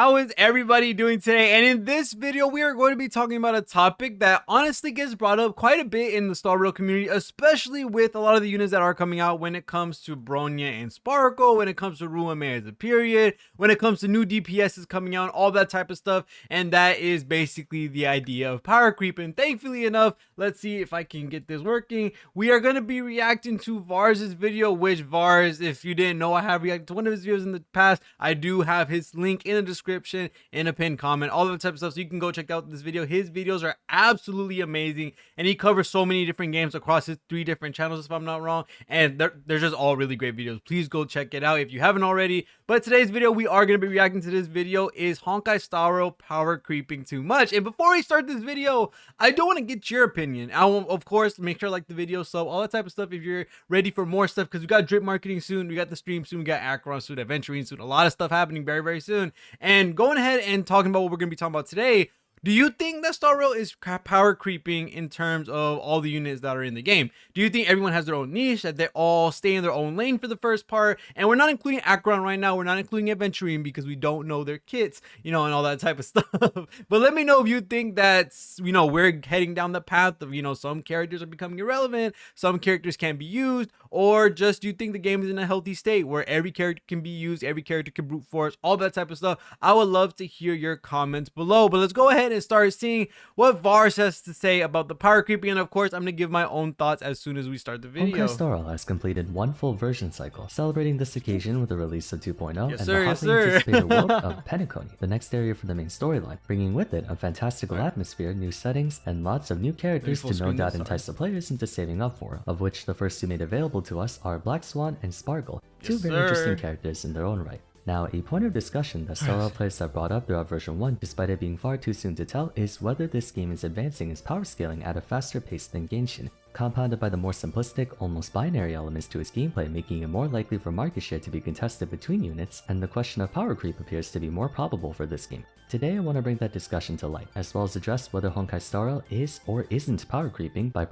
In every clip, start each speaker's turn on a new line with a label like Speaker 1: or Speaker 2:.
Speaker 1: how is everybody doing today? And in this video, we are going to be talking about a topic that honestly gets brought up quite a bit in the Star Rail community, especially with a lot of the units that are coming out when it comes to Bronya and Sparkle, when it comes to Ruame as a period, when it comes to new DPSs coming out, all that type of stuff. And that is basically the idea of power creep. And thankfully enough, let's see if I can get this working. We are going to be reacting to Vars' video, which Vars, if you didn't know, I have reacted to one of his videos in the past. I do have his link in the description, in a pinned comment, all that type of stuff, so you can go check out this video. His videos are absolutely amazing, and he covers so many different games across his 3 different channels, if I'm not wrong, and they're just all really great videos. Please go check it out if you haven't already. But today's video, we are going to be reacting to this video, is Honkai Star Rail power creeping too much? And before we start this video, I do want to get your opinion. I will, of course, make sure to like the video, so all that type of stuff if you're ready for more stuff, because we got drip marketing soon, we got the stream soon, we got acheron soon, adventuring soon, a lot of stuff happening very, very soon. And going ahead and talking about what we're going to be talking about today, do you think that Star Rail is power creeping in terms of all the units that are in the game? Do you think everyone has their own niche, that they all stay in their own lane for the first part? And we're not including acheron right now, we're not including adventuring because we don't know their kits, you know, and all that type of stuff. But let me know if you think that, you know, we're heading down the path of, you know, some characters are becoming irrelevant, some characters can't be used, or just do you think the game is in a healthy state where every character can be used, every character can brute force, all that type of stuff? I would love to hear your comments below. But let's go ahead and start seeing what Vars has to say about the power creeping, and of course I'm going to give my own thoughts as soon as we start the video.
Speaker 2: Honkai Star Rail has completed one full version cycle, celebrating this occasion with the release of 2.0
Speaker 1: Yes,
Speaker 2: and
Speaker 1: sir,
Speaker 2: the
Speaker 1: yes,
Speaker 2: hotly
Speaker 1: sir.
Speaker 2: anticipated world of Penacony, the next area for the main storyline, bringing with it a fantastical atmosphere, new settings, and lots of new characters to no doubt entice the players into saving up for, of which the first 2 made available to us are Black Swan and Sparkle, 2
Speaker 1: Yes,
Speaker 2: very
Speaker 1: sir.
Speaker 2: interesting characters in their own right. Now, a point of discussion that Star Rail players have brought up throughout version 1, despite it being far too soon to tell, is whether this game is advancing its power scaling at a faster pace than Genshin, compounded by the more simplistic, almost binary elements to its gameplay, making it more likely for market share to be contested between units, and the question of power creep appears to be more probable for this game. Today I want to bring that discussion to light, as well as address whether Honkai Star Rail is or isn't power creeping by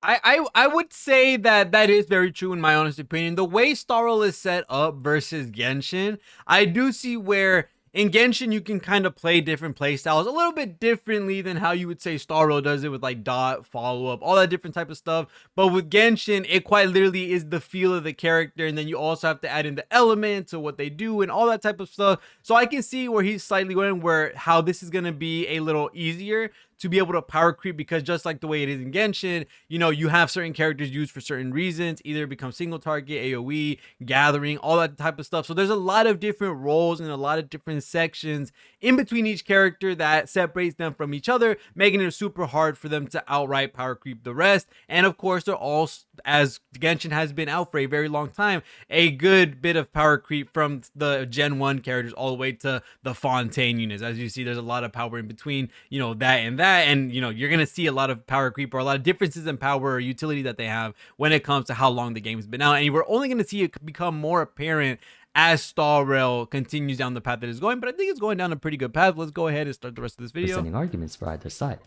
Speaker 1: I would say that that is very true in my honest opinion. The way Star Rail is set up versus Genshin, I do see where in Genshin you can kind of play different play styles a little bit differently than how you would say Star Rail does it, with like dot, follow up, all that different type of stuff. But with Genshin, it quite literally is the feel of the character, and then you also have to add in the elements of what they do and all that type of stuff. So I can see where he's slightly going, where how this is going to be a little easier to be able to power creep, because just like the way it is in Genshin, you know, you have certain characters used for certain reasons, either become single target, AoE, gathering, all that type of stuff. So there's a lot of different roles and a lot of different sections in between each character that separates them from each other, making it super hard for them to outright power creep the rest. And of course, they're all, as Genshin has been out for a very long time, a good bit of power creep from the Gen 1 characters all the way to the Fontaine units. As you see, there's a lot of power in between, you know, that and that. And you know, you're gonna see a lot of power creep or a lot of differences in power or utility that they have when it comes to how long the game's been out, and we're only gonna see it become more apparent as Star Rail continues down the path that it's going. But I think it's going down a pretty good path. Let's go ahead and start the rest of this video.
Speaker 2: Presenting arguments for either side.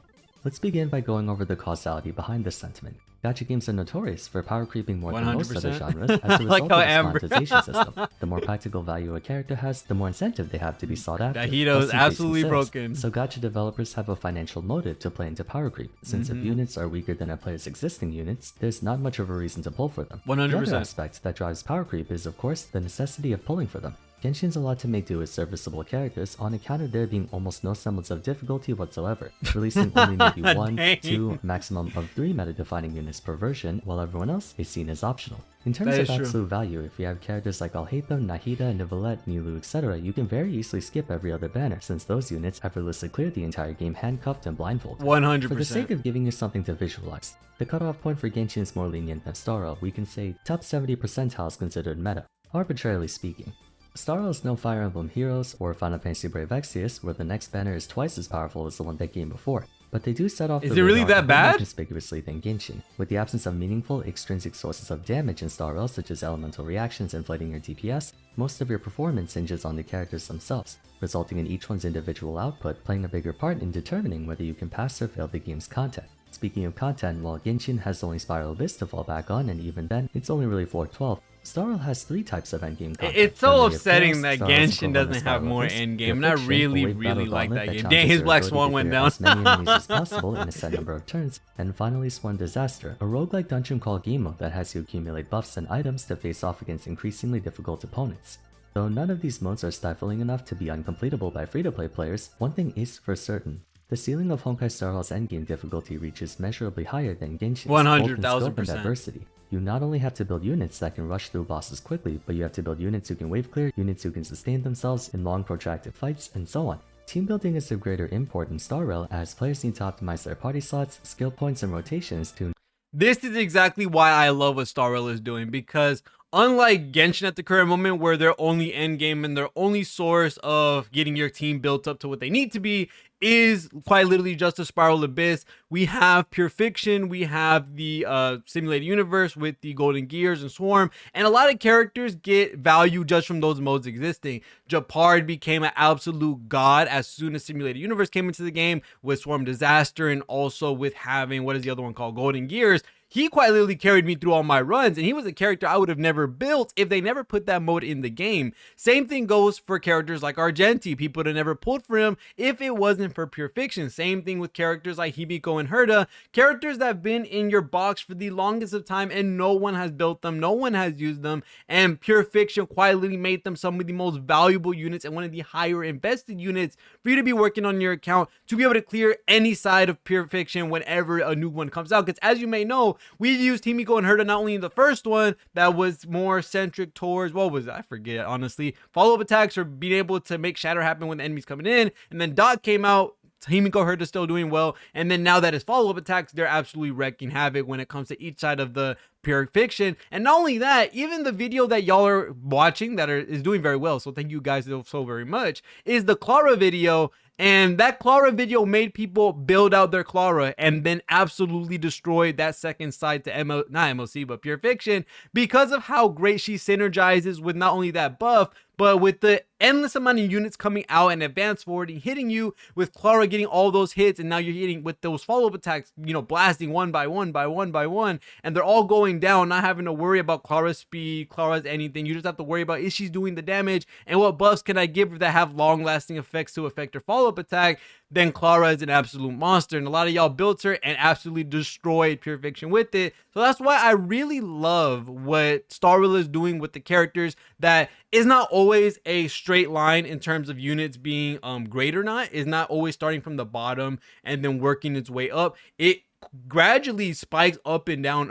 Speaker 2: Let's begin by going over the causality behind this sentiment. Gacha games are notorious for power creeping more than most other
Speaker 1: 100%.
Speaker 2: genres as a
Speaker 1: Like
Speaker 2: result
Speaker 1: how
Speaker 2: of its
Speaker 1: Amber-
Speaker 2: monetization system. The more practical value a character has, the more incentive they have to be sought after.
Speaker 1: Dahito is
Speaker 2: thus increasing
Speaker 1: absolutely
Speaker 2: sales.
Speaker 1: broken.
Speaker 2: So gacha developers have a financial motive to play into power creep, since if units are weaker than a player's existing units, there's not much of a reason to pull for them.
Speaker 1: 100%.
Speaker 2: The other aspect that drives power creep is, of course, the necessity of pulling for them. Genshin's a lot to make do with serviceable characters on account of there being almost no semblance of difficulty whatsoever, releasing only maybe 1,
Speaker 1: Dang.
Speaker 2: 2, maximum of 3 meta-defining units per version, while everyone else is seen as optional. In terms
Speaker 1: That
Speaker 2: of
Speaker 1: is true.
Speaker 2: absolute value, if you have characters like Alhaitham, Nahida, Nivelette, Nilou, etc., you can very easily skip every other banner, since those units effortlessly clear the entire game handcuffed and blindfolded.
Speaker 1: 100%.
Speaker 2: For the sake of giving you something to visualize, the cutoff point for Genshin is more lenient than Star Rail. We can say top 70 percentiles considered meta, arbitrarily speaking. Star Rail is no Fire Emblem Heroes or Final Fantasy Brave Exvius, where the next banner is twice as powerful as the one that came before, but they do set off
Speaker 1: Is
Speaker 2: the
Speaker 1: it really
Speaker 2: radar
Speaker 1: that
Speaker 2: a bit more
Speaker 1: bad?
Speaker 2: conspicuously than Genshin, with the absence of meaningful extrinsic sources of damage in Star Rail, such as elemental reactions inflating your DPS. Most of your performance hinges on the characters themselves, resulting in each one's individual output playing a bigger part in determining whether you can pass or fail the game's content. Speaking of content, while Genshin has only Spiral Abyss to fall back on, and even then, it's only really 412, Star Rail has 3 types of endgame content.
Speaker 1: It's so
Speaker 2: Memory of
Speaker 1: upsetting
Speaker 2: Chaos,
Speaker 1: that
Speaker 2: Star Rail's
Speaker 1: Genshin
Speaker 2: equivalent
Speaker 1: doesn't
Speaker 2: to Star
Speaker 1: have
Speaker 2: Rail
Speaker 1: more
Speaker 2: Abyss,
Speaker 1: endgame,
Speaker 2: Pure
Speaker 1: and I
Speaker 2: Fiction,
Speaker 1: really,
Speaker 2: a wave
Speaker 1: really
Speaker 2: battle
Speaker 1: like
Speaker 2: gauntlet
Speaker 1: that game.
Speaker 2: challenges
Speaker 1: Dang, his
Speaker 2: your
Speaker 1: Black
Speaker 2: ability
Speaker 1: Swan
Speaker 2: to
Speaker 1: went
Speaker 2: clear
Speaker 1: down.
Speaker 2: as many enemies as possible in a set number of turns, and finally Swarm Disaster, a roguelike dungeon crawl game mode that has you accumulate buffs and items to face off against increasingly difficult opponents. Though none of these modes are stifling enough to be uncompletable by free-to-play players, one thing is for certain. The ceiling of Honkai Star Rail's endgame difficulty reaches measurably higher than Genshin's, both in scope and
Speaker 1: 100,000%.
Speaker 2: diversity. You not only have to build units that can rush through bosses quickly, but you have to build units who can wave clear, units who can sustain themselves in long protracted fights, and so on. Team building is of greater import in Star Rail as players need to optimize their party slots, skill points, and rotations to...
Speaker 1: This is exactly why I love what Star Rail is doing, because unlike Genshin at the current moment, where their only end game and their only source of getting your team built up to what they need to be is quite literally just a Spiral Abyss, we have Pure Fiction, we have the simulated universe with the Golden Gears and Swarm, and a lot of characters get value just from those modes existing. Japard became an absolute god as soon as simulated universe came into the game with Swarm Disaster, and also with having, what is the other one called, Golden Gears. He quite literally carried me through all my runs, and he was a character I would have never built if they never put that mode in the game. Same thing goes for characters like Argenti. People would have never pulled for him if it wasn't for Pure Fiction. Same thing with characters like Hibiko and Herta, characters that have been in your box for the longest of time and no one has built them, no one has used them, and Pure Fiction quite literally made them some of the most valuable units and one of the higher invested units for you to be working on your account to be able to clear any side of Pure Fiction whenever a new one comes out. Because as you may know, we've used Himiko and Herta not only in the first one that was more centric towards, what was it? I forget, honestly. Follow-up attacks or being able to make shatter happen when the enemies coming in. And then Dot came out, Himiko Herta still doing well. And then now that it's follow-up attacks, they're absolutely wrecking havoc when it comes to each side of the Pure Fiction. And not only that, even the video that y'all are watching that is doing very well, so thank you guys so very much, is the Clara video. And that Clara video made people build out their Clara and then absolutely destroyed that second side to not MOC, but Pure Fiction, because of how great she synergizes with not only that buff, but with the endless amount of units coming out and advance forward and hitting you, with Clara getting all those hits, and now you're hitting with those follow-up attacks, you know, blasting one by one by one by one, and they're all going down, not having to worry about Clara's speed, Clara's anything. You just have to worry about, is she doing the damage, and what buffs can I give her that have long-lasting effects to affect her follow-up attack. Then Clara is an absolute monster, and a lot of y'all built her and absolutely destroyed Pure Fiction with it. So that's why I really love what Star Rail is doing with the characters, that is not always a straight line in terms of units being great or not. Is not always starting from the bottom and then working its way up. It gradually spikes up and down,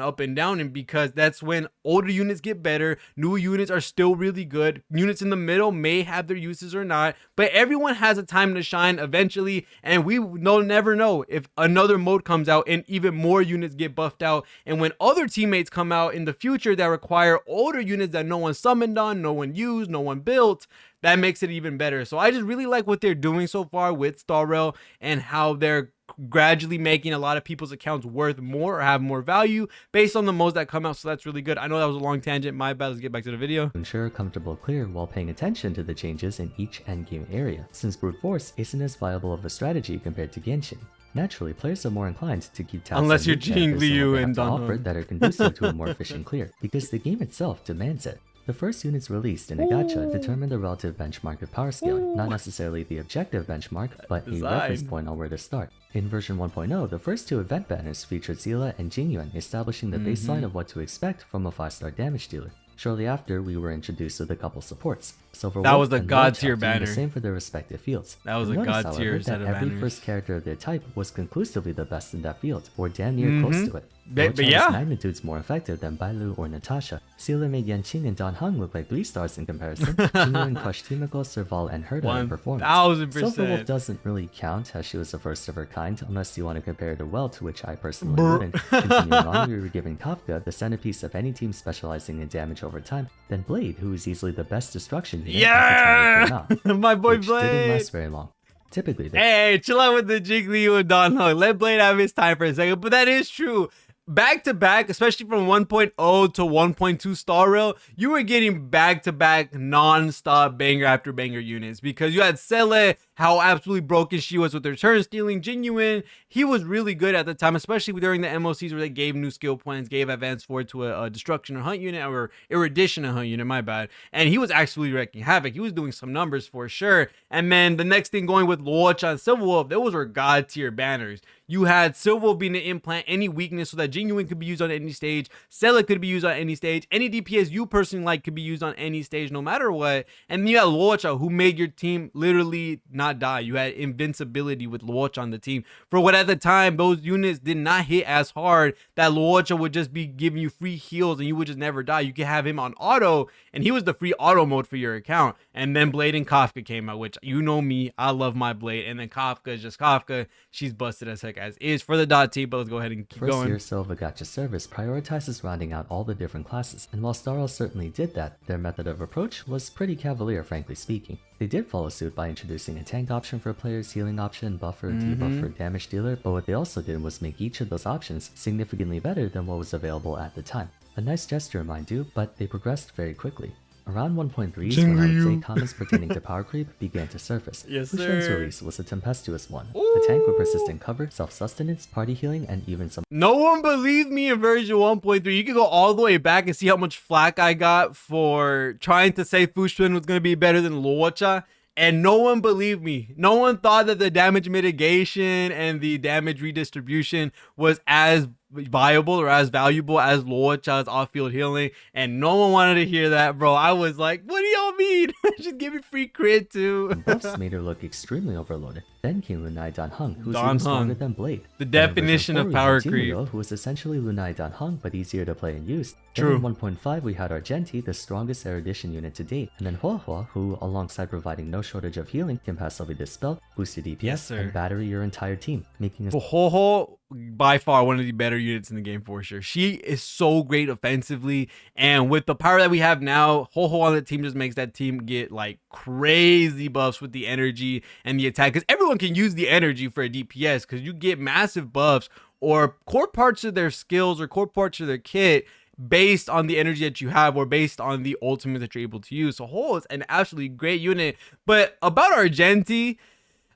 Speaker 1: and because that's when older units get better, new units are still really good, units in the middle may have their uses or not, but everyone has a time to shine eventually, and we never know if another mode comes out and even more units get buffed out, and when other teammates come out in the future that require older units that no one summoned on, no one used, no one built, that makes it even better. So I just really like what they're doing so far with Star Rail and how they're gradually making a lot of people's accounts worth more or have more value based on the modes that come out. So that's really good. I know that was a long tangent, my bad. Let's get back to the video.
Speaker 2: Ensure a comfortable clear while paying attention to the changes in each endgame area, since brute force isn't as viable of a strategy compared to Genshin. Naturally, players are more inclined to keep tabs
Speaker 1: Unless
Speaker 2: on
Speaker 1: you're
Speaker 2: new
Speaker 1: Jing
Speaker 2: characters
Speaker 1: Liu
Speaker 2: and
Speaker 1: and
Speaker 2: what they have to offer
Speaker 1: Donho.
Speaker 2: that are conducive to a more efficient clear, because the game itself demands it. The first units released in a gacha determine the relative benchmark of power scaling, not necessarily the objective benchmark, but a reference point on where to start. In version 1.0, the first 2 event banners featured Seela and Jing Yuan, establishing the baseline of what to expect from a 5-star damage dealer. Shortly after, we were introduced to the couple supports. Silver
Speaker 1: That
Speaker 2: Wolf
Speaker 1: was the
Speaker 2: and
Speaker 1: god
Speaker 2: Lordshot
Speaker 1: tier
Speaker 2: doing
Speaker 1: banner.
Speaker 2: the same for their respective fields.
Speaker 1: That was a
Speaker 2: Notice,
Speaker 1: god
Speaker 2: however,
Speaker 1: tier
Speaker 2: that
Speaker 1: set of
Speaker 2: every
Speaker 1: banners.
Speaker 2: first character of their type was conclusively the best in that field, or damn near close to it.
Speaker 1: But
Speaker 2: Lordshot
Speaker 1: yeah.
Speaker 2: is magnitudes more effective than Bailu or Natasha. Seela made Yanqing and Dan Heng look like 3 stars in comparison. Jing Yuan crushed Himiko, Serval, and Herta in performance.
Speaker 1: 1000%.
Speaker 2: Silver Wolf doesn't really count, as she was the first of her kind, unless you want to compare her to Well, to which I personally wouldn't. Continuing on, we were given Kafka, the centerpiece of any team specializing in damage over time, then Blade, who is easily the best destruction unit
Speaker 1: Yeah!
Speaker 2: at the time it came out,
Speaker 1: My boy
Speaker 2: which didn't
Speaker 1: Blade.
Speaker 2: last very long. Typically,
Speaker 1: Hey, chill out with the Jing Liu and Donho. Let Blade have his time for a second. But that is true. back to back, especially from 1.0 to 1.2 Star Rail, you were getting back to back non-stop banger after banger units, because you had Sele, how absolutely broken she was with her turn stealing. Jing Yuan, he was really good at the time, especially during the MOCs where they gave new skill points, gave advanced forward to a destruction or hunt unit, or erudition or hunt unit, my bad. And he was actually wrecking havoc. He was doing some numbers for sure. And then the next thing going with Luocha and Silver Wolf, those were god tier banners. You had Silver Wolf being to implant any weakness so that Jing Yuan could be used on any stage, Sela could be used on any stage, any DPS you personally like could be used on any stage no matter what. And then you had Luocha, who made your team literally not die. You had invincibility with Luocha on the team. For what at the time, those units did not hit as hard, that Luocha would just be giving you free heals and you would just never die. You could have him on auto, and he was the free auto mode for your account. And then Blade and Kafka came out, which you know me, I love my Blade. And then Kafka is just Kafka. She's busted as heck as is for the dot team, but let's go ahead and keep going.
Speaker 2: First year Silva Gacha service prioritizes rounding out all the different classes, and while Star Rail certainly did that, their method of approach was pretty cavalier, frankly speaking. They did follow suit by introducing a tank option for players, healing option, buffer, debuffer, damage dealer, but what they also did was make each of those options significantly better than what was available at the time. A nice gesture, mind you, but they progressed very quickly. Around 1.3 is when I would say comments pertaining to power creep began to surface.
Speaker 1: Yes,
Speaker 2: Fushan's
Speaker 1: sir.
Speaker 2: release was a tempestuous one. The tank with persistent cover, self-sustenance, party healing, and even some
Speaker 1: No one believed me in version 1.3. You can go all the way back and see how much flack I got for trying to say Fushun was going to be better than Luocha. And no one believed me. No one thought that the damage mitigation and the damage redistribution was as viable or as valuable as Luocha's off-field healing. And no one wanted to hear that, bro. I was like, what do y'all mean? Just give me free crit too.
Speaker 2: buffs made her look extremely overloaded. Then came Lunae Danheng, who was
Speaker 1: Dan
Speaker 2: even stronger
Speaker 1: Heng.
Speaker 2: than Blade.
Speaker 1: The
Speaker 2: Then in
Speaker 1: definition
Speaker 2: version
Speaker 1: of
Speaker 2: 4, we
Speaker 1: power
Speaker 2: had Jing
Speaker 1: creep.
Speaker 2: Yuan, who was essentially Lunae Danheng, but easier to play and use. Then
Speaker 1: True.
Speaker 2: in 1.5 we had Argenti, the strongest erudition unit to date, and then Huohua, who alongside providing no shortage of healing, can passively dispel, boost your DPS,
Speaker 1: Yes, sir.
Speaker 2: and battery your entire team, making a
Speaker 1: Ho by far one of the better units in the game for sure. She is so great offensively, and with the power that we have now, Ho on the team just makes that team get like crazy buffs with the energy and the attack, because everyone can use the energy for a DPS, because you get massive buffs or core parts of their skills or core parts of their kit based on the energy that you have or based on the ultimate that you're able to use. So Ho is an absolutely great unit. But about Argenti,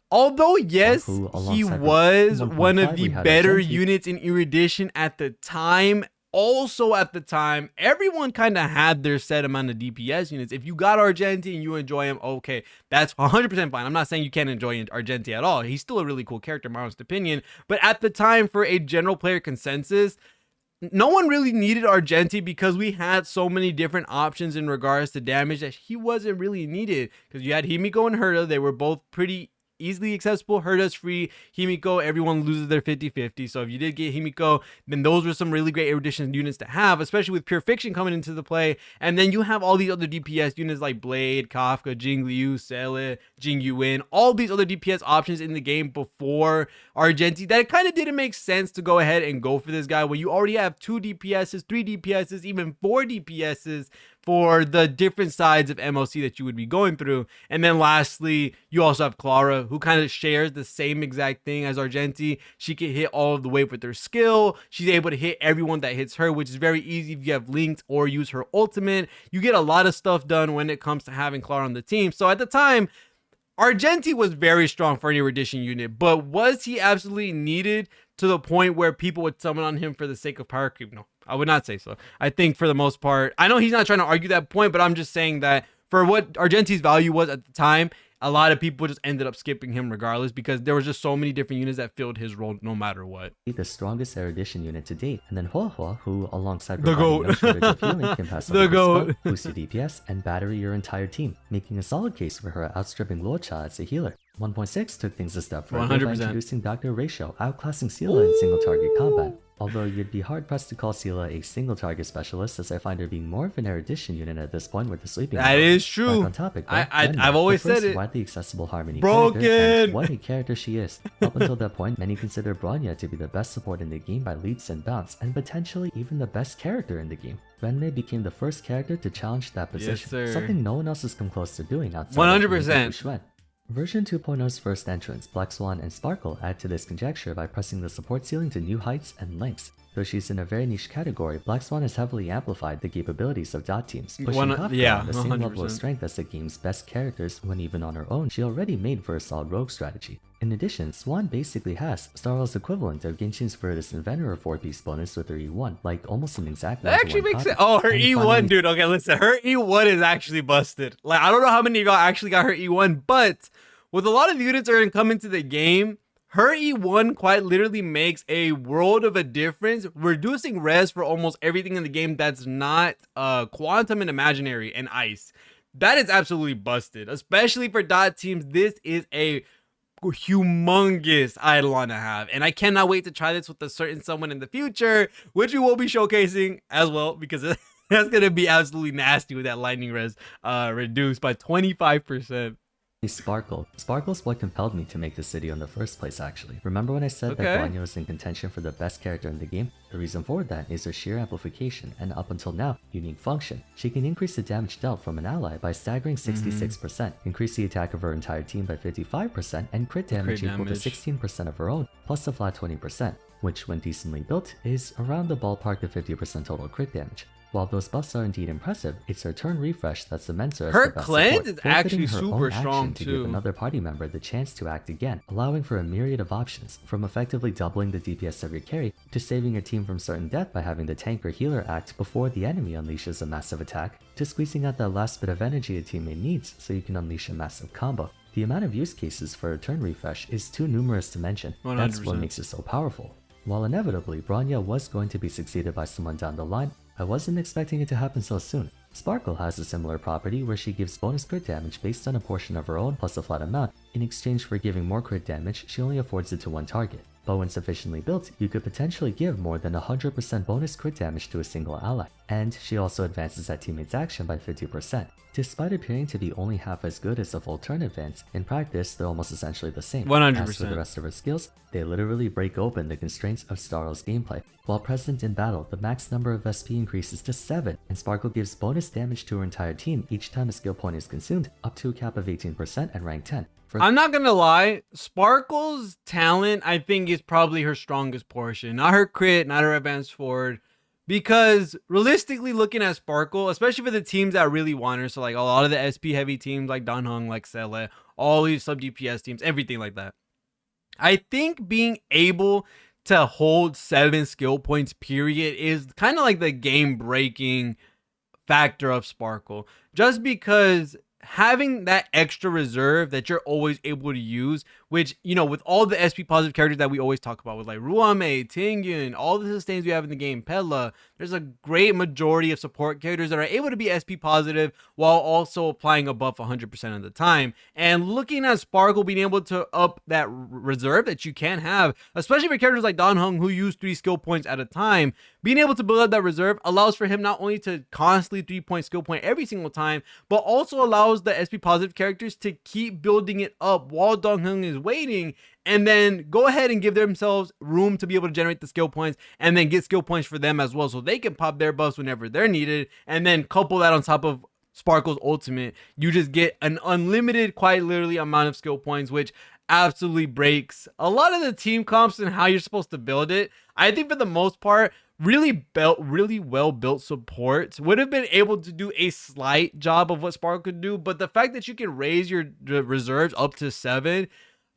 Speaker 1: although yes,
Speaker 2: Who,
Speaker 1: he
Speaker 2: alongside
Speaker 1: was
Speaker 2: 1.5,
Speaker 1: one of
Speaker 2: we
Speaker 1: the
Speaker 2: had
Speaker 1: better
Speaker 2: Argenti.
Speaker 1: units in erudition at the time, also at the time, everyone kind of had their set amount of DPS units. If you got Argenti and you enjoy him, okay, that's 100% fine. I'm not saying you can't enjoy Argenti at all. He's still a really cool character, in my honest opinion. But at the time, for a general player consensus, no one really needed Argenti because we had so many different options in regards to damage that he wasn't really needed. Because you had Himiko and Herta, they were both pretty easily accessible. Herta's free. Himiko, everyone loses their 50-50. So if you did get Himiko, then those were some really great erudition units to have, especially with Pure Fiction coming into the play. And then you have all these other DPS units like Blade, Kafka, Jing Liu, Sele, Jing Yuan, all these other DPS options in the game before Argenti, that it kind of didn't make sense to go ahead and go for this guy when you already have 2 DPSs, 3 DPSs, even 4 DPSs for the different sides of MOC that you would be going through. And then lastly, you also have Clara, who kind of shares the same exact thing as Argenti. She can hit all of the way with her skill. She's able to hit everyone that hits her, which is very easy if you have linked or use her ultimate. You get a lot of stuff done when it comes to having Clara on the team. So at the time, Argenti was very strong for an erudition unit, but was he absolutely needed to the point where people would summon on him for the sake of power creep? No, I would not say so. I think for the most part, I know he's not trying to argue that point, but I'm just saying that for what Argenti's value was at the time, a lot of people just ended up skipping him regardless because there was just so many different units that filled his role no matter what.
Speaker 2: the strongest erudition unit to date, and then Huohua, who alongside
Speaker 1: The
Speaker 2: providing
Speaker 1: GOAT.
Speaker 2: no shortage of healing can pass
Speaker 1: The GOAT.
Speaker 2: boost your DPS, and battery your entire team, making a solid case for her outstripping Luocha as a healer. 1.6 took things a step further by
Speaker 1: 100%.
Speaker 2: introducing Dr. Ratio, outclassing Sela in single target combat. Although you'd be hard pressed to call Sela a single target specialist, as I find her being more of an erudition unit at this point with the sleeping.
Speaker 1: That
Speaker 2: ability.
Speaker 1: is true.
Speaker 2: Back on topic, though,
Speaker 1: I've always
Speaker 2: the first
Speaker 1: said it.
Speaker 2: widely accessible Harmony
Speaker 1: Broken.
Speaker 2: character, and what a character she is. Up until that point, many consider Bronya to be the best support in the game by leaps and bounds, and potentially even the best character in the game. Renmei became the first character to challenge that position,
Speaker 1: sir.
Speaker 2: something no one else has come close to doing outside
Speaker 1: 100%.
Speaker 2: of Imbibitor Lunae. Version 2.0's first entrants, Black Swan and Sparkle, add to this conjecture by pressing the support ceiling to new heights and lengths. Though she's in a very niche category, Black Swan has heavily amplified the capabilities of dot teams, pushing Kafka on the same level of strength as the game's best characters when even on her own she already made for a solid rogue strategy. In addition, Swan basically has Star Wars' equivalent of Genshin's Virtus Inventor 4-piece bonus with her E1, like almost an exact
Speaker 1: that actually makes it. Oh, her E1, dude. Okay, listen, her E1 is actually busted. Like, I don't know how many of y'all actually got her E1, but with a lot of units that are coming to the game, her E1 quite literally makes a world of a difference, reducing res for almost everything in the game that's not quantum and imaginary and ice. That is absolutely busted, especially for dot teams. This is a humongous eidolon to have, and I cannot wait to try this with a certain someone in the future, which we will be showcasing as well, because that's gonna be absolutely nasty with that lightning res reduced by 25%.
Speaker 2: Sparkle's what compelled me to make this video in the first place, actually. Remember when I said that Bronya was in contention for the best character in the game? The reason for that is her sheer amplification and, up until now, unique function. She can increase the damage dealt from an ally by staggering 66%, increase the attack of her entire team by 55%, and crit damage equal to 16% of her own, plus a flat 20%, which, when decently built, is around the ballpark of 50% total crit damage. While those buffs are indeed impressive, it's her turn refresh that cements her as the best
Speaker 1: cleanse
Speaker 2: support,
Speaker 1: is actually
Speaker 2: her
Speaker 1: super
Speaker 2: own
Speaker 1: strong
Speaker 2: to
Speaker 1: too.
Speaker 2: give another party member the chance to act again, allowing for a myriad of options, from effectively doubling the DPS of your carry to saving your team from certain death by having the tank or healer act before the enemy unleashes a massive attack, to squeezing out that last bit of energy a teammate needs so you can unleash a massive combo. The amount of use cases for a turn refresh is too numerous to mention. 100%. That's what makes it so powerful. While inevitably Bronya was going to be succeeded by someone down the line, I wasn't expecting it to happen so soon. Sparkle has a similar property where she gives bonus crit damage based on a portion of her own plus a flat amount. In exchange for giving more crit damage, she only affords it to one target. But when sufficiently built, you could potentially give more than 100% bonus crit damage to a single ally. And she also advances that teammate's action by 50%. Despite appearing to be only half as good as a full turn advance, in practice they're almost essentially the same.
Speaker 1: 100%.
Speaker 2: As for the rest of her skills, they literally break open the constraints of Star Wars gameplay. While present in battle, the max number of SP increases to 7, and Sparkle gives bonus damage to her entire team each time a skill point is consumed, up to a cap of 18% and rank 10.
Speaker 1: I'm not gonna lie, Sparkle's talent I think is probably her strongest portion. Not her crit, not her advanced forward. Because realistically looking at Sparkle, especially for the teams that really want her, so like a lot of the SP heavy teams like Dan Heng, like Sele, all these sub DPS teams, everything like that. I think being able to hold 7 skill points period is kind of like the game breaking factor of Sparkle. Just because having that extra reserve that you're always able to use, which, you know, with all the SP positive characters that we always talk about, with like Ruame, Tingyun, all the sustains we have in the game, Pella, there's a great majority of support characters that are able to be SP positive while also applying a buff 100% of the time. And looking at Sparkle being able to up that reserve that you can have, especially for characters like Dan Heng who use 3 skill points at a time, being able to build up that reserve allows for him not only to constantly 3-point skill point every single time, but also allows the SP positive characters to keep building it up while Dan Heng is waiting, and then go ahead and give themselves room to be able to generate the skill points and then get skill points for them as well, so they can pop their buffs whenever they're needed. And then couple that on top of Sparkle's ultimate, you just get an unlimited, quite literally, amount of skill points, which absolutely breaks a lot of the team comps and how you're supposed to build it. I think for the most part, really well built supports would have been able to do a slight job of what Sparkle could do, but the fact that you can raise your reserves up to 7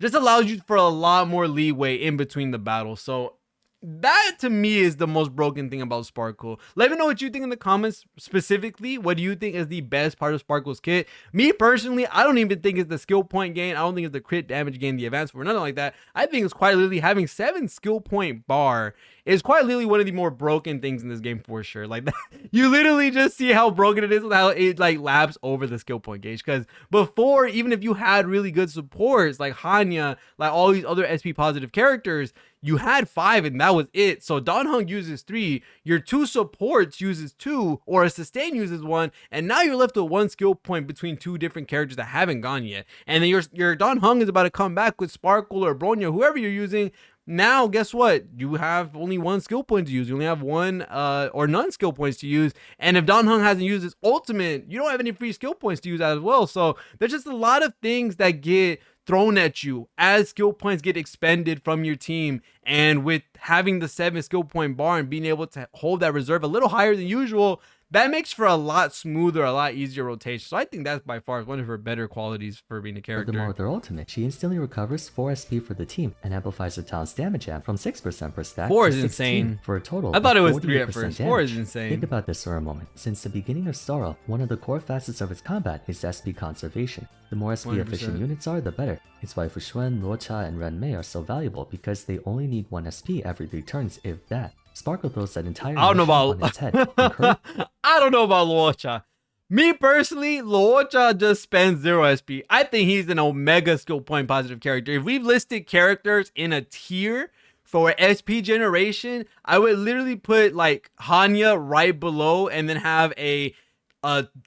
Speaker 1: just allows you for a lot more leeway in between the battles. So that to me is the most broken thing about Sparkle. Let me know what you think in the comments. Specifically, what do you think is the best part of Sparkle's kit? Me personally, I don't even think it's the skill point gain. I don't think it's the crit damage gain, the advance, or nothing like that. I think it's quite literally having 7 skill point bar is quite literally one of the more broken things in this game for sure. Like that, you literally just see how broken it is with how it like laps over the skill point gauge. Because before, even if you had really good supports like Hanya, like all these other SP positive characters, you had 5 and that was it. So Dan Heng uses 3, your 2 supports uses 2, or a sustain uses 1, and now you're left with 1 skill point between 2 different characters that haven't gone yet. And then your Dan Heng is about to come back with Sparkle or Bronya, whoever you're using, Now, guess what? You have only one skill point to use. You only have one or none skill points to use. And if Dan Heng hasn't used his ultimate, you don't have any free skill points to use as well. So there's just a lot of things that get thrown at you as skill points get expended from your team. And with having the 7 skill point bar and being able to hold that reserve a little higher than usual, that makes for a lot smoother, a lot easier rotation. So I think that's by far one of her better qualities for being a character.
Speaker 2: Furthermore, with her ultimate, she instantly recovers 4 SP for the team and amplifies her talent's damage amp from 6% per stack
Speaker 1: 4
Speaker 2: to
Speaker 1: is
Speaker 2: 16
Speaker 1: insane.
Speaker 2: for a total
Speaker 1: I thought it
Speaker 2: of
Speaker 1: was 3 at
Speaker 2: 48%
Speaker 1: first.
Speaker 2: damage.
Speaker 1: 4 is insane.
Speaker 2: Think about this for a moment. Since the beginning of Sora, one of the core facets of its combat is SP conservation. The more SP
Speaker 1: 100%.
Speaker 2: efficient units are, the better. It's why Fuxuan, Luocha, and Ren Mei are so valuable because they only need 1 SP every 3 turns, if that. Sparkle throws that entire
Speaker 1: I don't know
Speaker 2: mission
Speaker 1: about
Speaker 2: on its head. And
Speaker 1: I don't know about Luocha. Me personally, Luocha just spends 0 SP. I think he's an omega skill point positive character. If we've listed characters in a tier for SP generation, I would literally put like Hanya right below and then have a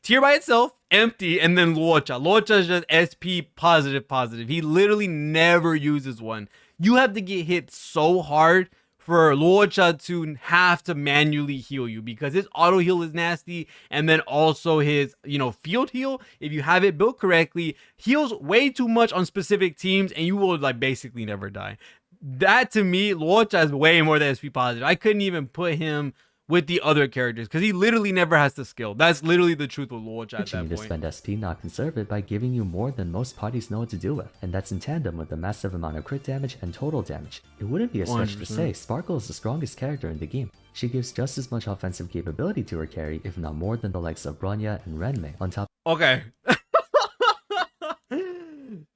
Speaker 1: tier by itself, empty, and then Luocha. Luocha is just SP positive. He literally never uses one. You have to get hit so hard for Luocha to have to manually heal you because his auto heal is nasty, and then also his field heal, if you have it built correctly, heals way too much on specific teams and you will like basically never die. That to me, Luocha is way more than SP positive. I couldn't even put him with the other characters because he literally never has to skill. That's literally the truth of Luocha at that point.
Speaker 2: To spend SP, not conserve it, by giving you more than most parties know what to do with, and that's in tandem with the massive amount of crit damage and total damage. It wouldn't be a stretch
Speaker 1: 100%.
Speaker 2: to say Sparkle is the strongest character in the game. She gives just as much offensive capability to her carry, if not more than the likes of Bronya and Renmei, on top.
Speaker 1: Okay.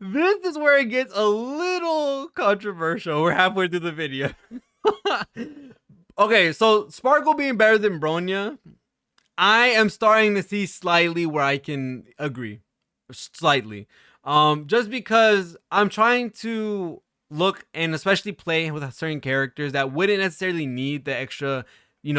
Speaker 1: This is where it gets a little controversial. We're halfway through the video. Okay, so Sparkle being better than Bronya, I am starting to see slightly where I can agree. Slightly. Just because I'm trying to look and especially play with certain characters that wouldn't necessarily need the extra,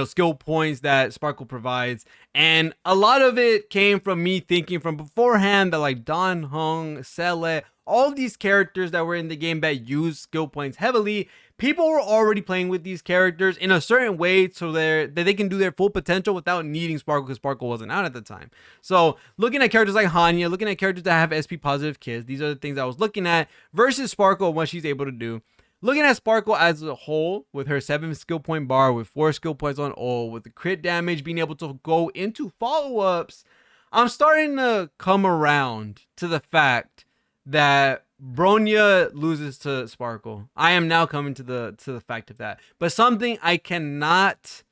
Speaker 1: skill points that Sparkle provides. And a lot of it came from me thinking from beforehand that like Dan Heng, Sele, all these characters that were in the game that use skill points heavily, people were already playing with these characters in a certain way so that they can do their full potential without needing Sparkle because Sparkle wasn't out at the time. So looking at characters like Hanya, looking at characters that have SP positive kids, these are the things I was looking at versus Sparkle and what she's able to do. Looking at Sparkle as a whole, with her 7 skill point bar, with 4 skill points on ult, with the crit damage, being able to go into follow-ups, I'm starting to come around to the fact that Bronya loses to Sparkle. I am now coming to the fact of that. But something I cannot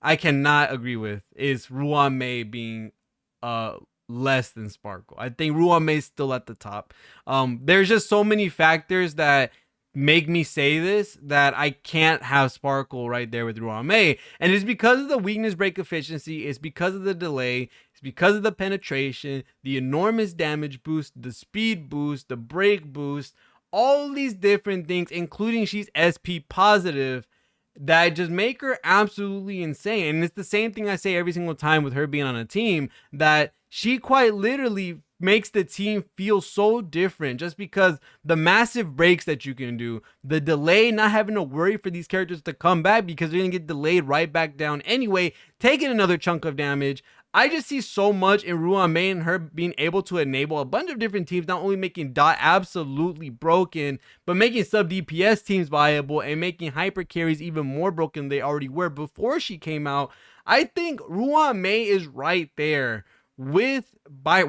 Speaker 1: agree with is Ruan-Mei being less than Sparkle. I think Ruan-Mei is still at the top. There's just so many factors that make me say this that I can't have Sparkle right there with Ruan-Mei. And it's because of the weakness break efficiency, it's because of the delay, it's because of the penetration, the enormous damage boost, the speed boost, the break boost, all these different things, including she's SP positive, that just make her absolutely insane. And it's the same thing I say every single time with her being on a team, that she quite literally makes the team feel so different just because the massive breaks that you can do, the delay, not having to worry for these characters to come back because they're gonna get delayed right back down anyway, taking another chunk of damage. I just see so much in Ruan-Mei and her being able to enable a bunch of different teams, not only making Dot absolutely broken, but making sub DPS teams viable and making hyper carries even more broken than they already were before she came out. I think Ruan-Mei is right there by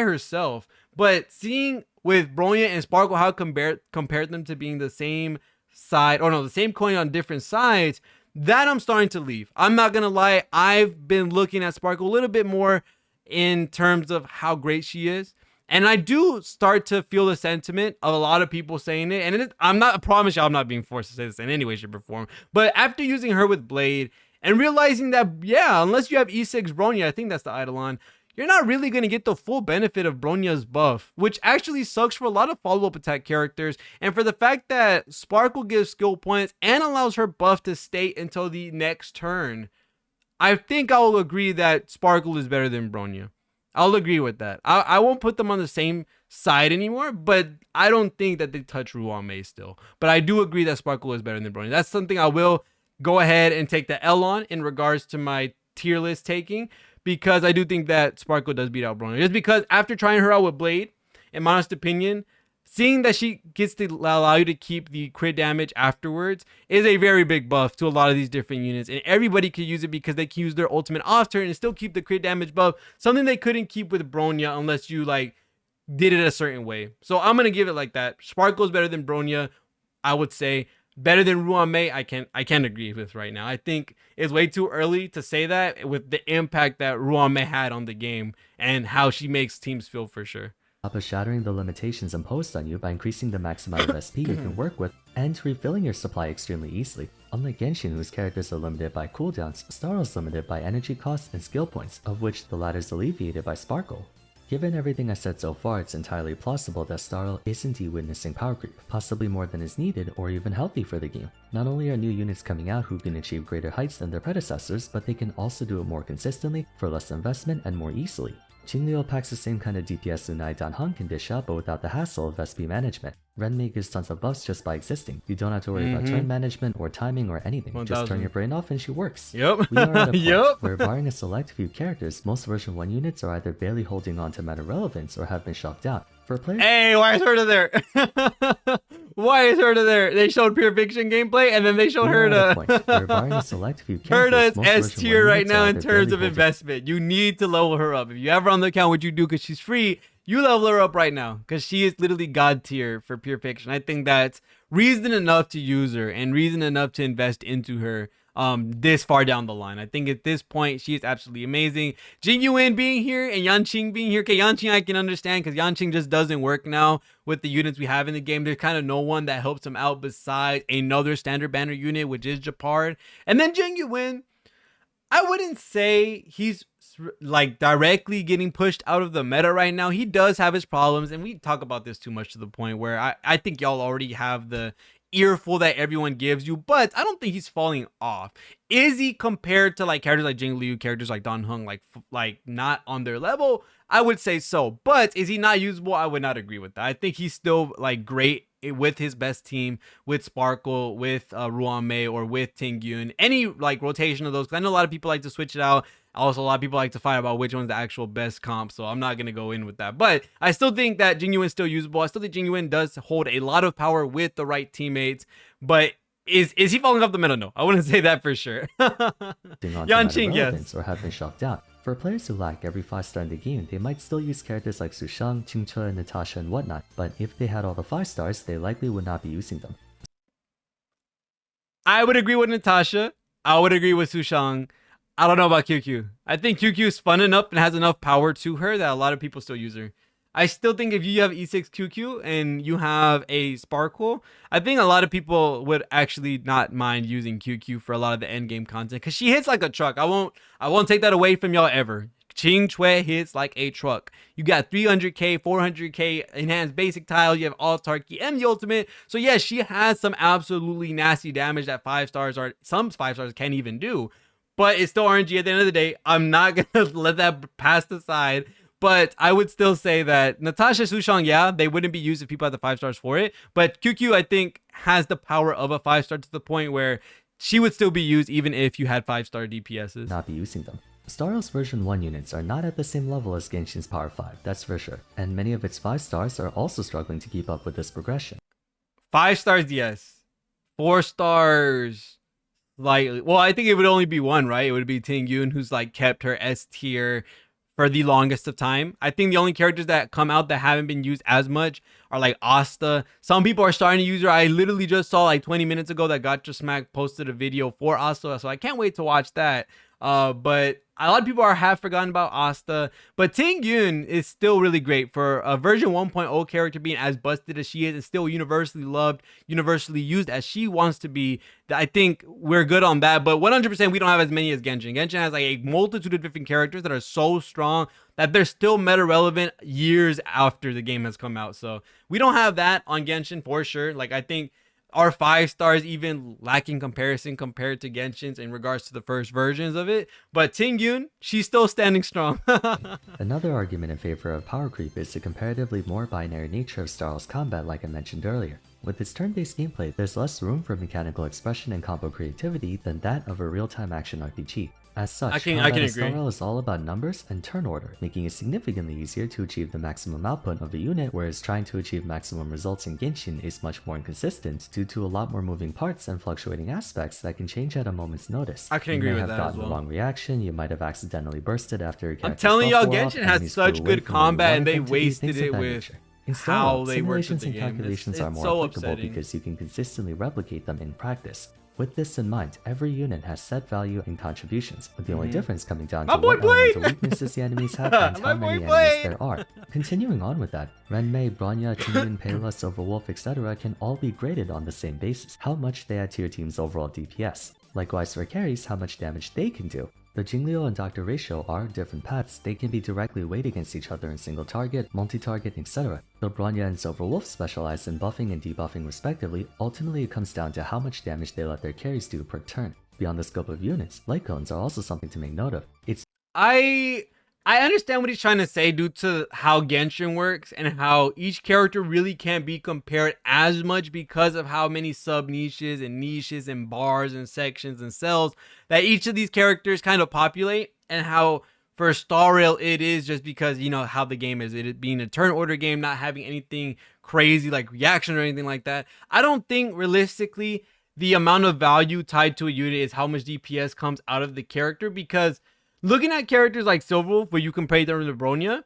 Speaker 1: herself, but seeing with Bronya and Sparkle how compared them to being the same side, or no, the same coin on different sides, that I'm starting to leave. I'm not gonna lie, I've been looking at Sparkle a little bit more in terms of how great she is, and I do start to feel the sentiment of a lot of people saying it, and I promise you I'm not being forced to say this in any way, shape, or form, but after using her with Blade and realizing that, yeah, unless you have E6 Bronya, I think that's the Eidolon, you're not really going to get the full benefit of Bronya's buff, which actually sucks for a lot of follow-up attack characters, and for the fact that Sparkle gives skill points and allows her buff to stay until the next turn. I think I will agree that Sparkle is better than Bronya. I'll agree with that. I won't put them on the same side anymore, but I don't think that they touch Ruan still. But I do agree that Sparkle is better than Bronya. That's something I will go ahead and take the L on in regards to my tier list taking, because I do think that Sparkle does beat out Bronya. Just because after trying her out with Blade, in my honest opinion, seeing that she gets to allow you to keep the crit damage afterwards is a very big buff to a lot of these different units. And everybody can use it because they can use their ultimate off turn and still keep the crit damage buff. Something they couldn't keep with Bronya unless you like did it a certain way. So I'm going to give it like that. Sparkle's better than Bronya, I would say. Better than Ruan Mei, I can't agree with right now. I think it's way too early to say that with the impact that Ruan Mei had on the game and how she makes teams feel for sure.
Speaker 2: Top of shattering the limitations imposed on you by increasing the max amount of SP you can work with and refilling your supply extremely easily. Unlike Genshin, whose characters are limited by cooldowns, Starl is limited by energy costs and skill points, of which the latter is alleviated by Sparkle. Given everything I said so far, it's entirely plausible that Starl is indeed witnessing power creep, possibly more than is needed or even healthy for the game. Not only are new units coming out who can achieve greater heights than their predecessors, but they can also do it more consistently, for less investment, and more easily. Jing packs the same kind of DPS Lunae Danheng can dish out, but without the hassle of SP management. Renmei gives tons of buffs just by existing. You don't have to worry about turn management or timing or anything.
Speaker 1: 1000.
Speaker 2: Just turn your brain off and she works.
Speaker 1: Yep.
Speaker 2: We are at a point
Speaker 1: Yep.
Speaker 2: where, barring a select few characters, most version 1 units are either barely holding on to meta relevance or have been shocked out. For players,
Speaker 1: Hey, why is Herta there? Why is Herta there? They showed Pure Fiction gameplay and then they showed
Speaker 2: we are at a
Speaker 1: Herta.
Speaker 2: point where, barring a select few
Speaker 1: Herta
Speaker 2: characters,
Speaker 1: is
Speaker 2: most
Speaker 1: S
Speaker 2: version
Speaker 1: tier
Speaker 2: 1
Speaker 1: right
Speaker 2: units
Speaker 1: now
Speaker 2: are
Speaker 1: in
Speaker 2: either
Speaker 1: terms
Speaker 2: barely
Speaker 1: of
Speaker 2: holding.
Speaker 1: investment. You need to level her up. If you have her on the account, what you do because she's free, you level her up right now because she is literally god tier for Pure Fiction. I think that's reason enough to use her and reason enough to invest into her this far down the line. I think at this point she is absolutely amazing. Jing Yuan being here and Yanqing being here. Okay, Yanqing I can understand because Yanqing just doesn't work now with the units we have in the game. There's kind of no one that helps him out besides another standard banner unit, which is Japard. And then Jing Yuan, I wouldn't say he's like directly getting pushed out of the meta right now. He does have his problems, and we talk about this too much to the point where I think y'all already have the earful that everyone gives you, but I don't think he's falling off. Is he compared to like characters like Jing Liu, characters like Dan Heng, like not on their level? I would say so. But is he not usable? I would not agree with that. I think he's still like great with his best team, with Sparkle, with Ruan Mei, or with Ting Yun. Any like rotation of those, because I know a lot of people like to switch it out. Also, a lot of people like to fight about which one's the actual best comp, so I'm not going to go in with that. But I still think that Jing Yuan is still usable. I still think Jing Yuan does hold a lot of power with the right teammates. But is he falling off the meta? No, I wouldn't say that for sure. Yanqing, yes.
Speaker 2: Or have been shocked out. For players who lack every 5-star in the game, they might still use characters like Su Shang, Qingche, Natasha, and whatnot, but if they had all the 5 stars, they likely would not be using them.
Speaker 1: I would agree with Natasha. I would agree with Su Shang. I don't know about QQ. I think QQ is fun enough and has enough power to her that a lot of people still use her. I still think if you have E6 QQ and you have a Sparkle, I think a lot of people would actually not mind using QQ for a lot of the end game content because she hits like a truck. I won't take that away from y'all ever. Qing Chui hits like a truck. You got 300k, 400k enhanced basic tiles. You have all-star key and the ultimate. So yes, she has some absolutely nasty damage that 5 stars are, some 5 stars can't even do. But it's still RNG at the end of the day. I'm not going to let that pass aside. But I would still say that Natasha, Su Shang, yeah, they wouldn't be used if people had the 5 stars for it. But QQ, I think, has the power of a 5-star to the point where she would still be used even if you had 5-star DPSs.
Speaker 2: Not be using them. Starl's version 1 units are not at the same level as Genshin's Power 5, that's for sure. And many of its 5 stars are also struggling to keep up with this progression.
Speaker 1: 5 stars, yes. 4 stars... Like, well, I think it would only be one, right? It would be Ting Yun, who's like kept her S tier for the longest of time. I think the only characters that come out that haven't been used as much are like Asta. Some people are starting to use her. I literally just saw like 20 minutes ago that Gotcha Smack posted a video for Asta, so I can't wait to watch that. But a lot of people are half forgotten about Asta, but Ting Yun is still really great for a version 1.0 character being as busted as she is and still universally loved, universally used as she wants to be. I think we're good on that, but 100% we don't have as many as Genshin. Genshin has like a multitude of different characters that are so strong that they're still meta relevant years after the game has come out. So we don't have that on Genshin for sure. Like I think are 5 stars even lacking comparison compared to Genshin's in regards to the first versions of it. But Ting Yun, she's still standing strong.
Speaker 2: Another argument in favor of Powercreep is the comparatively more binary nature of Star Wars combat like I mentioned earlier. With its turn-based gameplay, there's less room for mechanical expression and combo creativity than that of a real-time action RPG. As such, combat in Star Rail is all about numbers and turn order, making it significantly easier to achieve the maximum output of a unit, whereas trying to achieve maximum results in Genshin is much more inconsistent due to a lot more moving parts and fluctuating aspects that can change at a moment's notice.
Speaker 1: I can agree with that.
Speaker 2: You may have gotten the wrong reaction, you might have accidentally bursted after your character's
Speaker 1: I'm telling y'all,
Speaker 2: buff
Speaker 1: Genshin has such good combat and they wasted it with how they worked with the
Speaker 2: simulations and
Speaker 1: game.
Speaker 2: calculations are more
Speaker 1: so
Speaker 2: applicable
Speaker 1: upsetting.
Speaker 2: because you can consistently replicate them in practice. With this in mind, every unit has set value and contributions, with the only difference coming down to what elemental weaknesses the enemies have and how many enemies there are. Continuing on with that, Renmei, Bronya, Tingyun, Pela, Silverwolf, etc. can all be graded on the same basis, how much they add to your team's overall DPS. Likewise for carries, how much damage they can do. The Jingliu and Dr. ratio are different paths. They can be directly weighed against each other in single target, multi-target, etc. Though Bronya and Silverwolf specialize in buffing and debuffing respectively, ultimately it comes down to how much damage they let their carries do per turn. Beyond the scope of units, light cones are also something to make note of.
Speaker 1: I understand what he's trying to say due to how Genshin works and how each character really can't be compared as much because of how many sub niches and bars and sections and cells that each of these characters kind of populate, and how for Star Rail it is just because, you know, how the game is, it being a turn order game, not having anything crazy like reaction or anything like that. I don't think realistically the amount of value tied to a unit is how much DPS comes out of the character, because looking at characters like Silverwolf, where you compare them to Bronya,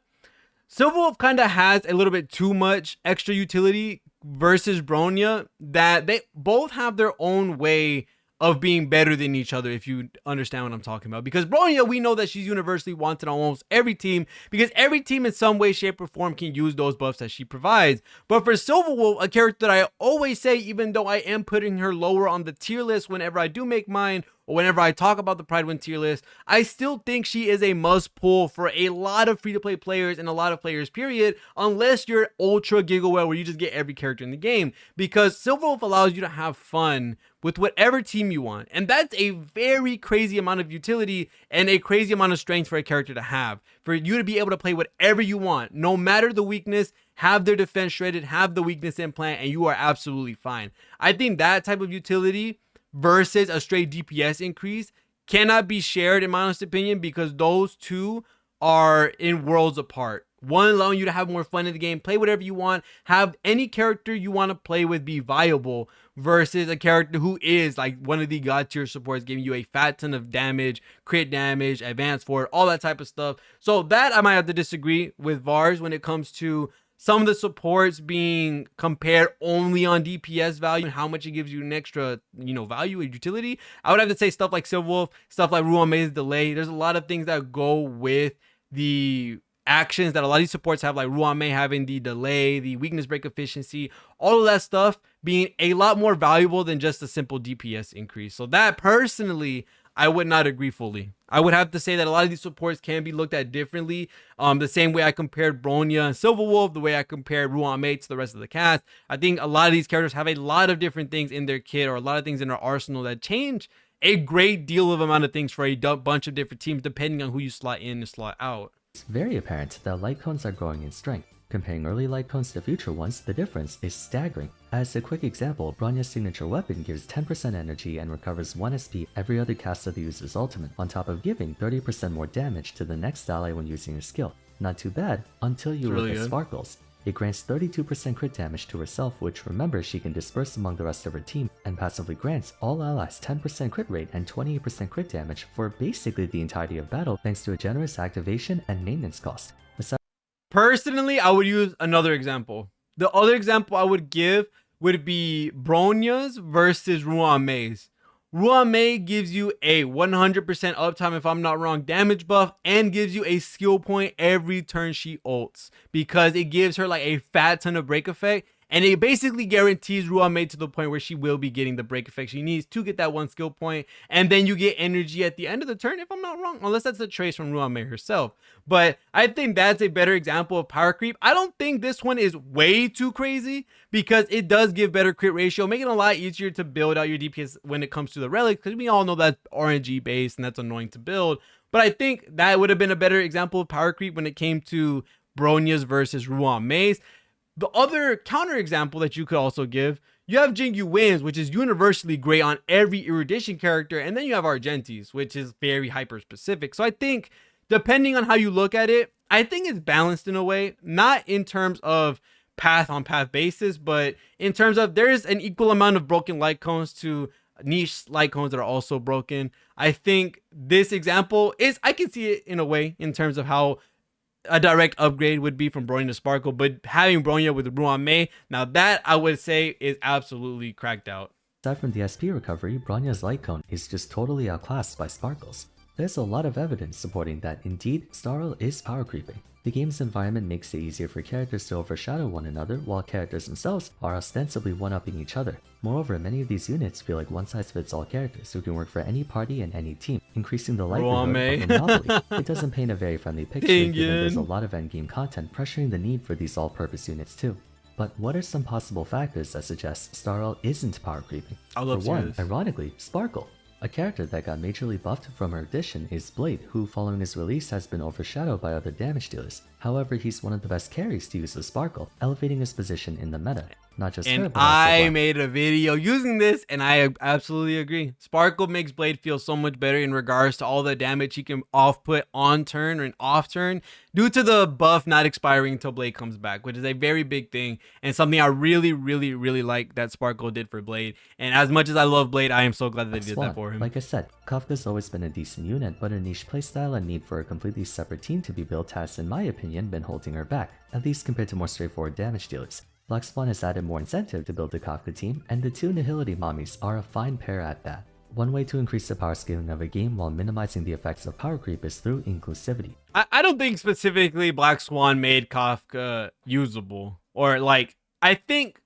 Speaker 1: Silverwolf kind of has a little bit too much extra utility versus Bronya, that they both have their own way of being better than each other, if you understand what I'm talking about. Because Bronya, we know that she's universally wanted on almost every team, because every team in some way, shape, or form can use those buffs that she provides. But for Silverwolf, a character that I always say, even though I am putting her lower on the tier list whenever I do make mine, or whenever I talk about the Pride 1 tier list, I still think she is a must pull for a lot of free-to-play players and a lot of players, period, unless you're ultra giga-well where you just get every character in the game. Because Silverwolf allows you to have fun with whatever team you want, and that's a very crazy amount of utility and a crazy amount of strength for a character to have, for you to be able to play whatever you want, no matter the weakness, have their defense shredded, have the weakness implant, and you are absolutely fine. I think that type of utility versus a straight DPS increase cannot be shared, in my honest opinion, because those two are in worlds apart. One allowing you to have more fun in the game, play whatever you want, have any character you want to play with be viable, versus a character who is like one of the god tier supports, giving you a fat ton of damage, crit damage, advance forward, all that type of stuff. So that I might have to disagree with Vars when it comes to some of the supports being compared only on DPS value and how much it gives you an extra, you know, value and utility. I would have to say stuff like Silverwolf, stuff like Ruan Mei's delay. There's a lot of things that go with the actions that a lot of these supports have, like Ruan Mei having the delay, the weakness break efficiency, all of that stuff being a lot more valuable than just a simple DPS increase. So that personally, I would not agree fully. I would have to say that a lot of these supports can be looked at differently. The same way I compared Bronya and Silverwolf, the way I compared Ruan Mei to the rest of the cast. I think a lot of these characters have a lot of different things in their kit, or a lot of things in their arsenal that change a great deal of amount of things for a bunch of different teams, depending on who you slot in and slot out.
Speaker 2: It's very apparent that light cones are growing in strength. Comparing early light cones to future ones, the difference is staggering. As a quick example, Bronya's signature weapon gives 10% energy and recovers 1 SP every other cast of the user's ultimate, on top of giving 30% more damage to the next ally when using your skill. Not too bad, until you look at Sparkles. It grants 32% crit damage to herself, which remember she can disperse among the rest of her team, and passively grants all allies 10% crit rate and 28% crit damage for basically the entirety of battle, thanks to a generous activation and maintenance cost.
Speaker 1: Personally, I would use another example. The other example I would give would be Bronya's versus Ruan Mei's. Ruan Mei gives you a 100% uptime, if I'm not wrong, damage buff, and gives you a skill point every turn she ults, because it gives her like a fat ton of break effect, and it basically guarantees Ruame to the point where she will be getting the break effect she needs to get that 1 skill point, and then you get energy at the end of the turn, if I'm not wrong, unless that's a trace from Ruame herself. But I think that's a better example of power creep. I don't think this one is way too crazy because it does give better crit ratio, making it a lot easier to build out your DPS when it comes to the relics, because we all know that's RNG based and that's annoying to build. But I think that would have been a better example of power creep when it came to Bronia's versus Ruame's. The other counter example that you could also give, you have Jing Yuan's, which is universally great on every erudition character, and then you have Argenti's, which is very hyper specific. So I think depending on how you look at it, I think it's balanced in a way, not in terms of path on path basis, but in terms of there's an equal amount of broken light cones to niche light cones that are also broken. I think this example is, I can see it in a way in terms of how a direct upgrade would be from Bronya to Sparkle, but having Bronya with Ruame, now that I would say is absolutely cracked out.
Speaker 2: Aside from the SP recovery, Bronya's light cone is just totally outclassed by Sparkle's. There's a lot of evidence supporting that indeed, Starl is power creeping. The game's environment makes it easier for characters to overshadow one another, while characters themselves are ostensibly one-upping each other. Moreover, many of these units feel like one-size-fits-all characters who can work for any party and any team, increasing the likelihood of monopoly. It doesn't paint a very friendly picture, given there's a lot of endgame content pressuring the need for these all-purpose units too. But what are some possible factors that suggest Starl isn't power creeping? For one, ironically, Sparkle. A character that got majorly buffed from her addition is Blade, who following his release has been overshadowed by other damage dealers. However, he's one of the best carries to use with Sparkle, elevating his position in the meta. Not just her, but
Speaker 1: I made a video using this, and I absolutely agree. Sparkle makes Blade feel so much better in regards to all the damage he can off-put on turn and off turn due to the buff not expiring until Blade comes back, which is a very big thing and something I really like that Sparkle did for Blade. And as much as I love Blade, I am so glad that they did that for him.
Speaker 2: Like I said, Kafka's always been a decent unit, but her niche playstyle and need for a completely separate team to be built has, in my opinion, been holding her back, at least compared to more straightforward damage dealers. Black Swan has added more incentive to build the Kafka team, and the two Nihility mommies are a fine pair at that. One way to increase the power scaling of a game while minimizing the effects of power creep is through inclusivity.
Speaker 1: I don't think specifically Black Swan made Kafka usable, or like, I think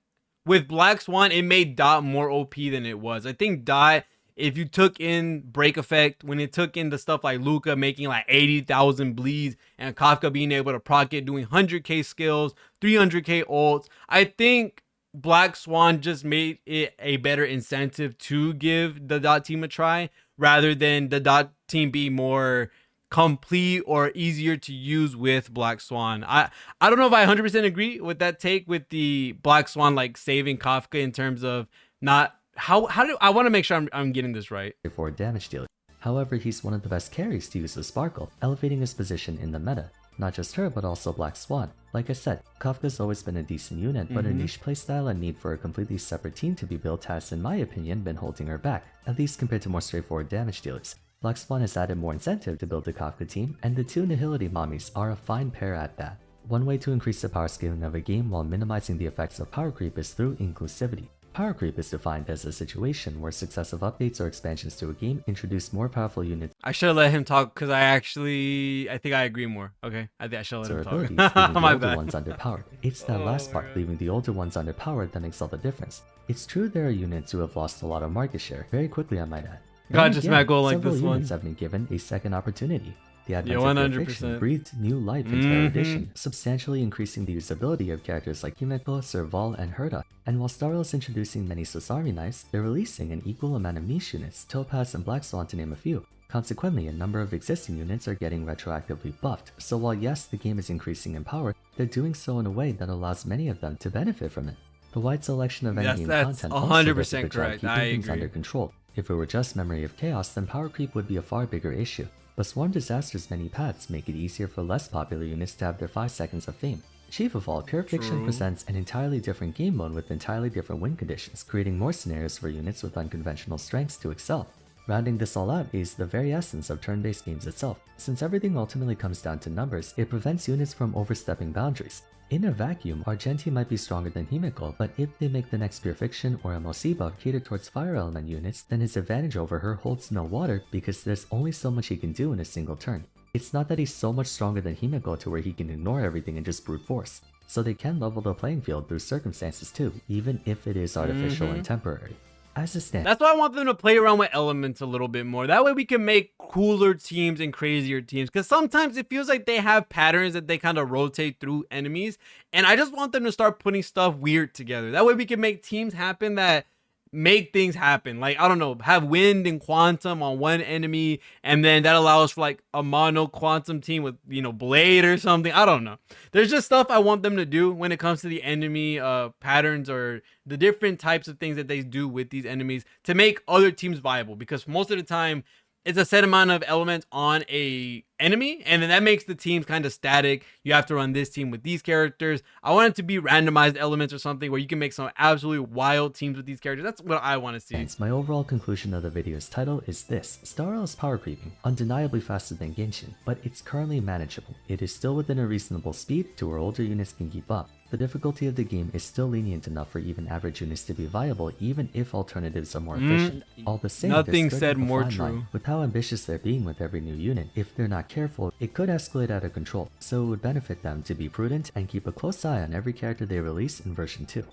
Speaker 1: with Black Swan it made Dot more OP than it was. I think Dot, if you took in break effect, when it took in the stuff like Luca making like 80,000 bleeds and Kafka being able to proc it, doing 100k skills, 300k ults, I think Black Swan just made it a better incentive to give the Dot team a try, rather than the Dot team be more complete or easier to use with Black Swan. I don't know if I 100% agree with that take with the Black Swan like saving Kafka in terms of not how do I want to make sure I'm getting this right.
Speaker 2: For damage dealer. However, he's one of the best carries to use with Sparkle, elevating his position in the meta. Not just her, but also Black Swan. Like I said, Kafka's always been a decent unit, but her niche playstyle and need for a completely separate team to be built has, in my opinion, been holding her back, at least compared to more straightforward damage dealers. Black Swan has added more incentive to build the Kafka team, and the two Nihility mommies are a fine pair at that. One way to increase the power scaling of a game while minimizing the effects of power creep is through inclusivity. Power creep is defined as a situation where successive updates or expansions to a game introduce more powerful units.
Speaker 1: I should have let him talk because I think I agree more. Okay, I think I should let him talk.
Speaker 2: Leaving the older ones underpowered. It's that last part, leaving the older ones underpowered, that makes all the difference. It's true there are units who have lost a lot of market share, very quickly I might add.
Speaker 1: God, just Matt Gold like this one.
Speaker 2: Several units have been given a second opportunity. The advent of
Speaker 1: 100%
Speaker 2: breathed new life into their addition, substantially increasing the usability of characters like Himeko, Serval, and Herta. And while Starl is introducing many Sasami knives, they're releasing an equal amount of niche units, Topaz and Black Swan to name a few. Consequently, a number of existing units are getting retroactively buffed, so while yes, the game is increasing in power, they're doing so in a way that allows many of them to benefit from it. The wide selection of endgame content also does a good job keeping things under control. If it were just Memory of Chaos, then power creep would be a far bigger issue. But Swarm Disaster's many paths make it easier for less popular units to have their 5 seconds of fame. Chief of all, Pure Fiction presents an entirely different game mode with entirely different win conditions, creating more scenarios for units with unconventional strengths to excel. Rounding this all out is the very essence of turn-based games itself. Since everything ultimately comes down to numbers, it prevents units from overstepping boundaries. In a vacuum, Argenti might be stronger than Himeko, but if they make the next Pure Fiction or MOC buff catered towards fire element units, then his advantage over her holds no water because there's only so much he can do in a single turn. It's not that he's so much stronger than Himeko to where he can ignore everything and just brute force. so they can level the playing field through circumstances too, even if it is artificial and temporary. As it stands,
Speaker 1: that's why I want them to play around with elements a little bit more. That way we can make cooler teams and crazier teams. Because sometimes it feels like they have patterns that they kind of rotate through enemies. And I just want them to start putting stuff weird together. That way we can make teams happen that make things happen. Like, I don't know, have wind and quantum on one enemy, and then that allows for like a mono quantum team with, you know, blade or something. I don't know. There's just stuff I want them to do when it comes to the enemy patterns or the different types of things that they do with these enemies to make other teams viable, because most of the time it's a set amount of elements on a enemy, and then that makes the teams kind of static. You have to run this team with these characters. I want it to be randomized elements or something where you can make some absolutely wild teams with these characters. That's what I want to see.
Speaker 2: Hence, my overall conclusion of the video's title is this: Star Rail is power creeping, undeniably faster than Genshin, but it's currently manageable. It is still within a reasonable speed to where older units can keep up. The difficulty of the game is still lenient enough for even average units to be viable, even if alternatives are more efficient. All the same,
Speaker 1: nothing
Speaker 2: there's
Speaker 1: said
Speaker 2: a
Speaker 1: more
Speaker 2: fine
Speaker 1: true.
Speaker 2: line. With how ambitious they're being with every new unit, if they're not careful, it could escalate out of control, so it would benefit them to be prudent and keep a close eye on every character they release in version 2.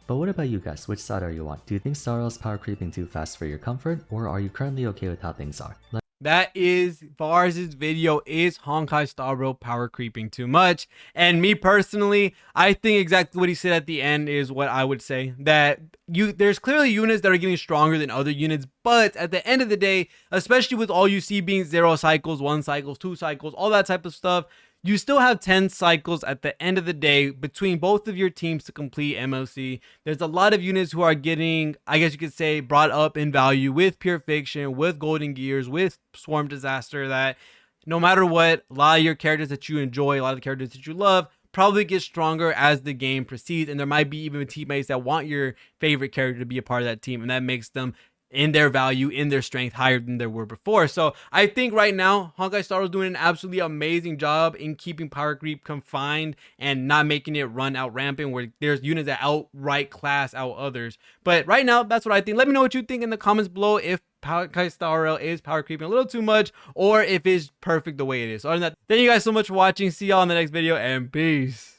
Speaker 2: But what about you guys? Which side are you on? Do you think Star Rail is power creeping too fast for your comfort, or are you currently okay with how things are?
Speaker 1: That is Vars' video. Is Honkai Star Rail power creeping too much? And me personally, I think exactly what he said at the end is what I would say. That there's clearly units that are getting stronger than other units, but at the end of the day, especially with all you see being 0 cycles, 1 cycles, 2 cycles, all that type of stuff, you still have 10 cycles at the end of the day between both of your teams to complete MLC. There's a lot of units who are getting, I guess you could say, brought up in value with Pure Fiction, with Golden Gears, with Swarm Disaster, that no matter what, a lot of your characters that you enjoy, a lot of the characters that you love, probably get stronger as the game proceeds. And there might be even teammates that want your favorite character to be a part of that team, and that makes them in their value, in their strength, higher than they were before. So I think right now Honkai Star Rail is doing an absolutely amazing job in keeping power creep confined and not making it run out rampant where there's units that outright class out others. But right now, that's what I think. Let me know what you think in the comments below, if Honkai Star Rail is power creeping a little too much, or if it's perfect the way it is. Other than that, thank you guys so much for watching. See y'all in the next video, and peace.